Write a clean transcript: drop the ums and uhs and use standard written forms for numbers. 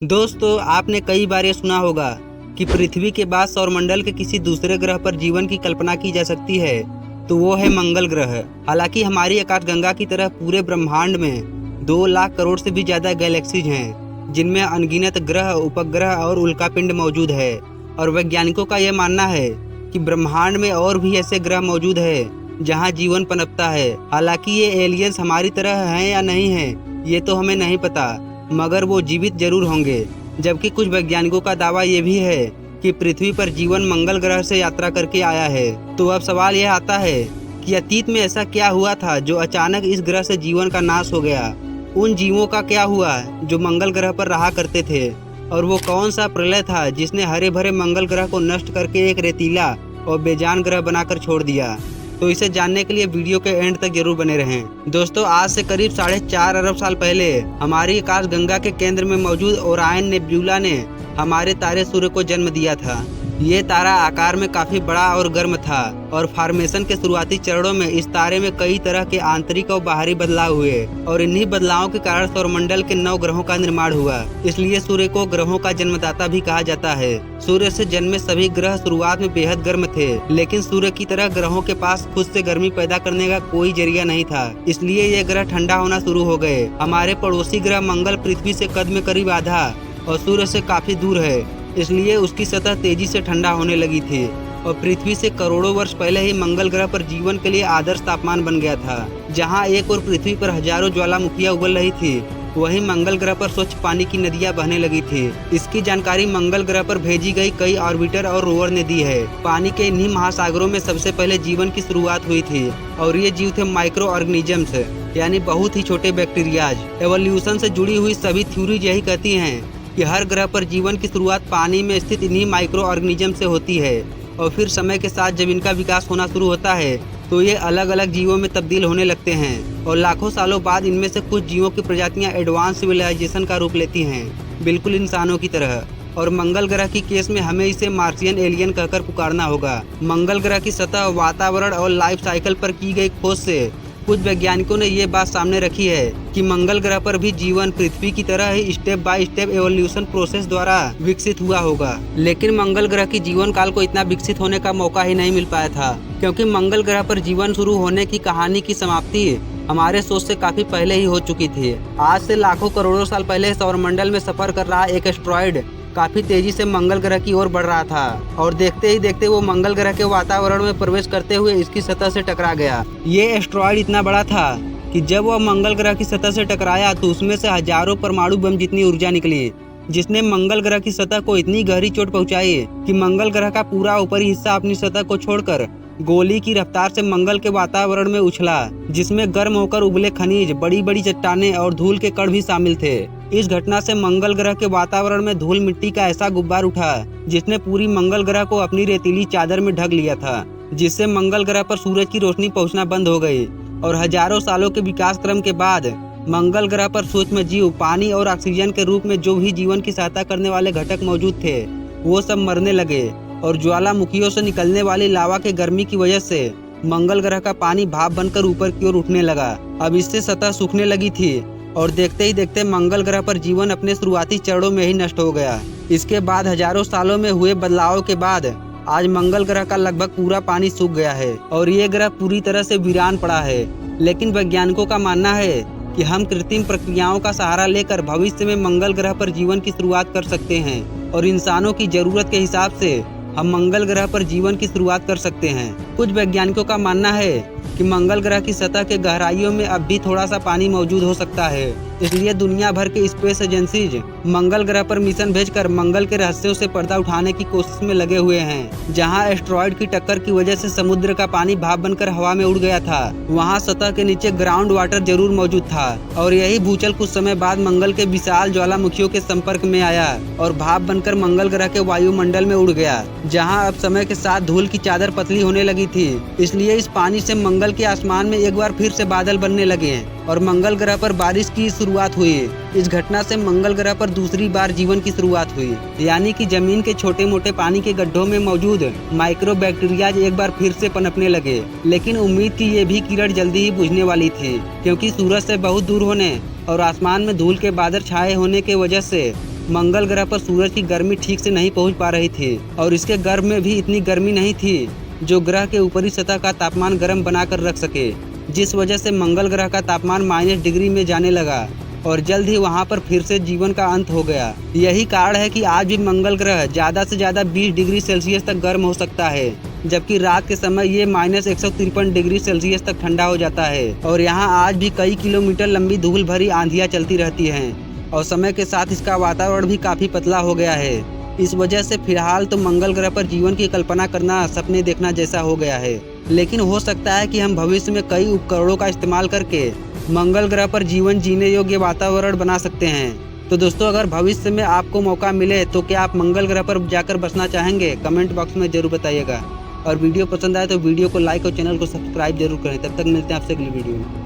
दोस्तों, आपने कई बार ये सुना होगा कि पृथ्वी के बाद सौरमंडल के किसी दूसरे ग्रह पर जीवन की कल्पना की जा सकती है, तो वो है मंगल ग्रह। हालांकि हमारी आकाशगंगा की तरह पूरे ब्रह्मांड में 2 लाख करोड़ से भी ज्यादा गैलेक्सीज हैं, जिनमें अनगिनत ग्रह, उपग्रह और उल्कापिंड मौजूद है। और वैज्ञानिकों का यह मानना है कि ब्रह्मांड में और भी ऐसे ग्रह मौजूद है जहाँ जीवन पनपता है। हालांकि ये एलियंस हमारी तरह हैं या नहीं हैं, ये तो हमें नहीं पता, मगर वो जीवित जरूर होंगे। जबकि कुछ वैज्ञानिकों का दावा ये भी है कि पृथ्वी पर जीवन मंगल ग्रह से यात्रा करके आया है। तो अब सवाल यह आता है कि अतीत में ऐसा क्या हुआ था जो अचानक इस ग्रह से जीवन का नाश हो गया। उन जीवों का क्या हुआ जो मंगल ग्रह पर रहा करते थे, और वो कौन सा प्रलय था जिसने हरे भरे मंगल ग्रह को नष्ट करके एक रेतीला और बेजान ग्रह बनाकर छोड़ दिया। तो इसे जानने के लिए वीडियो के एंड तक जरूर बने रहें। दोस्तों, आज से करीब 4.5 अरब साल पहले हमारी आकाशगंगा के केंद्र में मौजूद ओरायन नेब्यूला ने हमारे तारे सूर्य को जन्म दिया था। ये तारा आकार में काफी बड़ा और गर्म था, और फॉर्मेशन के शुरुआती चरणों में इस तारे में कई तरह के आंतरिक और बाहरी बदलाव हुए, और इन्हीं बदलावों के कारण सौरमंडल के 9 ग्रहों का निर्माण हुआ। इसलिए सूर्य को ग्रहों का जन्मदाता भी कहा जाता है। सूर्य से जन्मे सभी ग्रह शुरुआत में बेहद गर्म थे, लेकिन सूर्य की तरह ग्रहों के पास खुद से गर्मी पैदा करने का कोई जरिया नहीं था। इसलिए ये ग्रह ठंडा होना शुरू हो गए। हमारे पड़ोसी ग्रह मंगल पृथ्वी से कद में करीब आधा और सूर्य से काफी दूर है, इसलिए उसकी सतह तेजी से ठंडा होने लगी थी, और पृथ्वी से करोड़ों वर्ष पहले ही मंगल ग्रह पर जीवन के लिए आदर्श तापमान बन गया था। जहां एक और पृथ्वी पर हजारों ज्वालामुखियां उबल रही थी, वहीं मंगल ग्रह पर स्वच्छ पानी की नदियां बहने लगी थी। इसकी जानकारी मंगल ग्रह पर भेजी गई कई ऑर्बिटर और रोवर ने दी है। पानी के इन्हीं महासागरों में सबसे पहले जीवन की शुरुआत हुई थी, और ये जीव थे माइक्रो ऑर्गेनिजम्स, यानी बहुत ही छोटे बैक्टीरियाज। एवोल्यूशन से जुड़ी हुई सभी थ्योरीज यही कहती हैं कि हर ग्रह पर जीवन की शुरुआत पानी में स्थित इन्हीं माइक्रो ऑर्गेनिज्म से होती है, और फिर समय के साथ जब इनका विकास होना शुरू होता है तो ये अलग अलग जीवों में तब्दील होने लगते हैं, और लाखों सालों बाद इनमें से कुछ जीवों की प्रजातियां एडवांस सिविलाइजेशन का रूप लेती हैं, बिल्कुल इंसानों की तरह। और मंगल ग्रह की केस में हमें इसे मार्सियन एलियन कहकर पुकारना होगा। मंगल ग्रह की सतह, वातावरण और लाइफ साइकिल पर की गई खोज से कुछ वैज्ञानिकों ने ये बात सामने रखी है कि मंगल ग्रह पर भी जीवन पृथ्वी की तरह ही step by step evolution process द्वारा विकसित हुआ होगा। लेकिन मंगल ग्रह की जीवन काल को इतना विकसित होने का मौका ही नहीं मिल पाया था, क्योंकि मंगल ग्रह पर जीवन शुरू होने की कहानी की समाप्ति हमारे सोच से काफी पहले ही हो चुकी थी। आज से लाखों करोड़ों साल पहले सौरमंडल में सफर कर रहा एक एस्ट्रॉइड काफी तेजी से मंगल ग्रह की ओर बढ़ रहा था, और देखते ही देखते वो मंगल ग्रह के वातावरण में प्रवेश करते हुए इसकी सतह से टकरा गया। ये एस्ट्रॉइड इतना बड़ा था कि जब वह मंगल ग्रह की सतह से टकराया तो उसमें से हजारों परमाणु बम जितनी ऊर्जा निकली, जिसने मंगल ग्रह की सतह को इतनी गहरी चोट पहुंचाई कि मंगल ग्रह का पूरा ऊपरी हिस्सा अपनी सतह को छोड़कर गोली की रफ्तार से मंगल के वातावरण में उछला, जिसमें गर्म होकर उबले खनिज, बड़ी बड़ी चट्टानें और धूल के कण भी शामिल थे। इस घटना से मंगल ग्रह के वातावरण में धूल मिट्टी का ऐसा गुब्बार उठा जिसने पूरी मंगल ग्रह को अपनी रेतीली चादर में ढक लिया था, जिससे मंगल ग्रह पर सूरज की रोशनी पहुंचना बंद हो गई। और हजारों सालों के विकास क्रम के बाद मंगल ग्रह पर सूक्ष्म जीव, पानी और ऑक्सीजन के रूप में जो भी जीवन की सहायता करने वाले घटक मौजूद थे, वो सब मरने लगे, और ज्वालामुखियों से निकलने वाली लावा के गर्मी की वजह से मंगल ग्रह का पानी भाप बनकर ऊपर की ओर उठने लगा। अब इससे सतह सूखने लगी थी, और देखते ही देखते मंगल ग्रह पर जीवन अपने शुरुआती चरणों में ही नष्ट हो गया। इसके बाद हजारों सालों में हुए बदलावों के बाद आज मंगल ग्रह का लगभग पूरा पानी सूख गया है, और ये ग्रह पूरी तरह से वीरान पड़ा है। लेकिन वैज्ञानिकों का मानना है कि हम कृत्रिम प्रक्रियाओं का सहारा लेकर भविष्य में मंगल ग्रह पर जीवन की शुरुआत कर सकते हैं, और इंसानों की जरूरत के हिसाब से हम मंगल ग्रह पर जीवन की शुरुआत कर सकते हैं। कुछ वैज्ञानिकों का मानना है कि मंगल ग्रह की सतह के गहराइयों में अब भी थोड़ा सा पानी मौजूद हो सकता है। इसलिए दुनिया भर के स्पेस एजेंसीज मंगल ग्रह पर मिशन भेजकर मंगल के रहस्यों से पर्दा उठाने की कोशिश में लगे हुए हैं। जहां एस्ट्रॉइड की टक्कर की वजह से समुद्र का पानी भाप बनकर हवा में उड़ गया था, वहां सतह के नीचे ग्राउंड वाटर जरूर मौजूद था, और यही भूचल कुछ समय बाद मंगल के विशाल ज्वालामुखियों के संपर्क में आया और भाप बनकर मंगल ग्रह के वायुमंडल में उड़ गया, जहाँ अब समय के साथ धूल की चादर पतली होने लगी थी। इसलिए इस पानी से मंगल के आसमान में एक बार फिर से बादल बनने लगे, और मंगल ग्रह पर बारिश की शुरुआत हुई। इस घटना से मंगल ग्रह पर दूसरी बार जीवन की शुरुआत हुई, यानी कि जमीन के छोटे मोटे पानी के गड्ढों में मौजूद माइक्रो बैक्टीरियाज एक बार फिर से पनपने लगे। लेकिन उम्मीद की ये भी किरण जल्दी ही बुझने वाली थी, क्योंकि सूरज से बहुत दूर होने और आसमान में धूल के बादल छाए होने के वजह से मंगल ग्रह पर सूरज की गर्मी ठीक से नहीं पहुंच पा रही थी और इसके गर्भ में भी इतनी गर्मी नहीं थी जो ग्रह के ऊपरी सतह का तापमान गर्म बनाकर रख सके, जिस वजह से मंगल ग्रह का तापमान -डिग्री में जाने लगा और जल्द ही वहां पर फिर से जीवन का अंत हो गया। यही कारण है कि आज भी मंगल ग्रह ज़्यादा से ज़्यादा 20 डिग्री सेल्सियस तक गर्म हो सकता है, जबकि रात के समय ये -153 डिग्री सेल्सियस तक ठंडा हो जाता है। और यहाँ आज भी कई किलोमीटर लंबी धूल भरी आंधियाँ चलती रहती हैं और समय के साथ इसका वातावरण भी काफ़ी पतला हो गया है। इस वजह से फिलहाल तो मंगल ग्रह पर जीवन की कल्पना करना सपने देखना जैसा हो गया है, लेकिन हो सकता है कि हम भविष्य में कई उपकरणों का इस्तेमाल करके मंगल ग्रह पर जीवन जीने योग्य वातावरण बना सकते हैं। तो दोस्तों, अगर भविष्य में आपको मौका मिले तो क्या आप मंगल ग्रह पर जाकर बसना चाहेंगे? कमेंट बॉक्स में जरूर बताइएगा। और वीडियो पसंद आए तो वीडियो को लाइक और चैनल को सब्सक्राइब जरूर करें। तब तक मिलते हैं आपसे अगली वीडियो में।